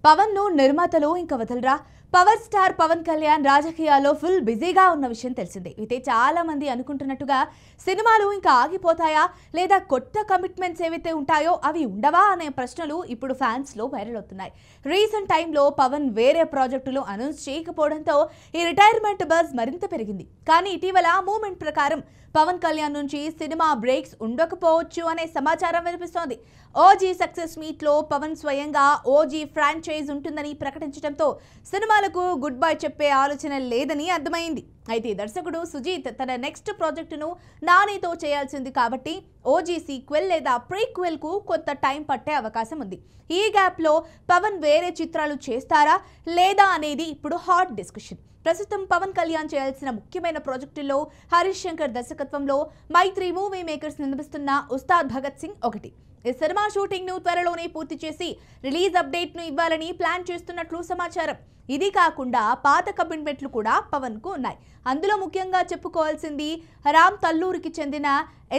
పవన్ ను నిర్మాతలు ఇంకా వదలరా. పవర్ స్టార్ పవన్ కళ్యాణ్ రాజకీయాల్లో ఫుల్ బిజీగా ఉన్న విషయం తెలిసిందే. అయితే చాలా మంది అనుకుంటున్నట్టుగా సినిమాలు ఇంకా ఆగిపోతాయా లేదా కొత్త కమిట్మెంట్స్ ఏవైతే ఉంటాయో అవి ఉండవా అనే ప్రశ్నలు ఇప్పుడు ఫ్యాన్స్ లో వైరల్ అవుతున్నాయి. రీసెంట్ టైంలో పవన్ వేరే ప్రాజెక్టులు అనౌన్స్ చేయకపోవడంతో ఈ రిటైర్మెంట్ బజ్ మరింత పెరిగింది. కానీ ఇటీవల మూమెంట్ ప్రకారం పవన్ కళ్యాణ్ నుంచి సినిమా బ్రేక్స్ ఉండకపోవచ్చు అనే సమాచారం వినిపిస్తోంది. ఓజీ సక్సెస్ మీట్ లో పవన్ స్వయంగా ఓజీ ఫ్రాంచైజ్ ఉంటుందని ప్రకటించడంతో సినిమాలకు గుడ్ బై చెప్పే ఆలోచన లేదని అర్థమైంది. అయితే దర్శకుడు సుజీత్ తన నెక్స్ట్ ప్రాజెక్టును నానితో చేయాల్సింది కాబట్టి ఓజీ సీక్వెల్ లేదా ప్రీక్వెల్ కు కొంత టైం పట్టే అవకాశం ఉంది. ఈ గ్యాప్ లో పవన్ వేరే చిత్రాలు చేస్తారా లేదా అనేది ఇప్పుడు హాట్ డిస్కషన్. ప్రస్తుతం పవన్ కళ్యాణ్ చేయాల్సిన ముఖ్యమైన ప్రాజెక్టుల్లో హరీష్ శంకర్ దర్శకత్వంలో మైత్రి మూవీ మేకర్స్ నిర్మిస్తున్న ఉస్తాద్ భగత్ సింగ్ ఒకటి. ఈ సినిమా షూటింగ్ ను త్వరలోనే పూర్తి చేసి రిలీజ్ అప్డేట్ ను ఇవ్వాలని ప్లాన్ చేస్తున్నట్లు సమాచారం. ఇది కాకుండా పాత కమిట్మెంట్లు కూడా పవన్ కు ఉన్నాయి. అందులో ముఖ్యంగా చెప్పుకోవాల్సింది రామ్ తల్లూరికి చెందిన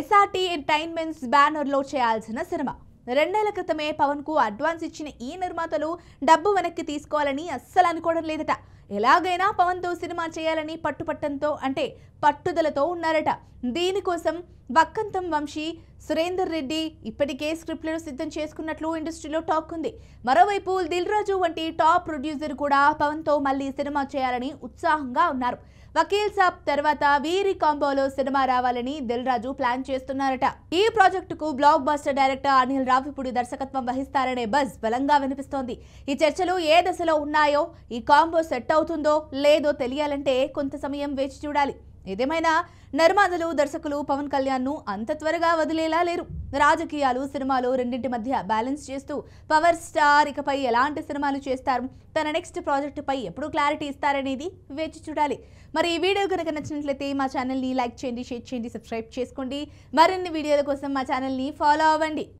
ఎస్ఆర్టీ ఎంటర్టైన్మెంట్స్ బ్యానర్ లో చేయాల్సిన సినిమా. 2 నెలల క్రితమే పవన్ కు అడ్వాన్స్ ఇచ్చిన ఈ నిర్మాతలు డబ్బు వెనక్కి తీసుకోవాలని అస్సలు అనుకోవడం లేదట. ఎలాగైనా పవన్ తో సినిమా చేయాలని పట్టుదలతో ఉన్నారట. దీనికోసం వక్కంతం వంశీ, సురేందర్ రెడ్డి ఇప్పటికే స్క్రిప్ట్లను సిద్ధం చేసుకున్నట్లు ఇండస్ట్రీలో టాక్ ఉంది. మరోవైపు దిల్ రాజు వంటి టాప్ ప్రొడ్యూసర్ కూడా పవన్ తో మళ్ళీ సినిమా చేయాలని ఉత్సాహంగా ఉన్నారు. వకీల్ సాబ్ తర్వాత వీరి కాంబోలో సినిమా రావాలని దిల్ రాజు ప్లాన్ చేస్తున్నారట. ఈ ప్రాజెక్టుకు block buster director Anil Ravipudi దర్శకత్వం వహిస్తారనే బజ్ బలంగా వినిపిస్తోంది. ఈ చర్చలు ఏ దశలో ఉన్నాయో, ఈ కాంబో సెట్ అవుతుందో లేదో తెలియాలంటే కొంత సమయం వేచి చూడాలి. ఏదేమైనా నిర్మాతలు, దర్శకులు పవన్ కళ్యాణ్ ను అంత త్వరగా వదిలేలా లేరు. రాజకీయాలు, సినిమాలు రెండింటి మధ్య బ్యాలెన్స్ చేస్తూ పవర్ స్టార్ ఇకపై ఎలాంటి సినిమాలు చేస్తారు, తన నెక్స్ట్ ప్రాజెక్టుపై ఎప్పుడు క్లారిటీ ఇస్తారనేది వేచి చూడాలి. మరి ఈ వీడియో కనుక నచ్చినట్లయితే మా ఛానల్ని లైక్ చేయండి, షేర్ చేయండి, సబ్స్క్రైబ్ చేసుకోండి. మరిన్ని వీడియోల కోసం మా ఛానల్ని ఫాలో అవ్వండి.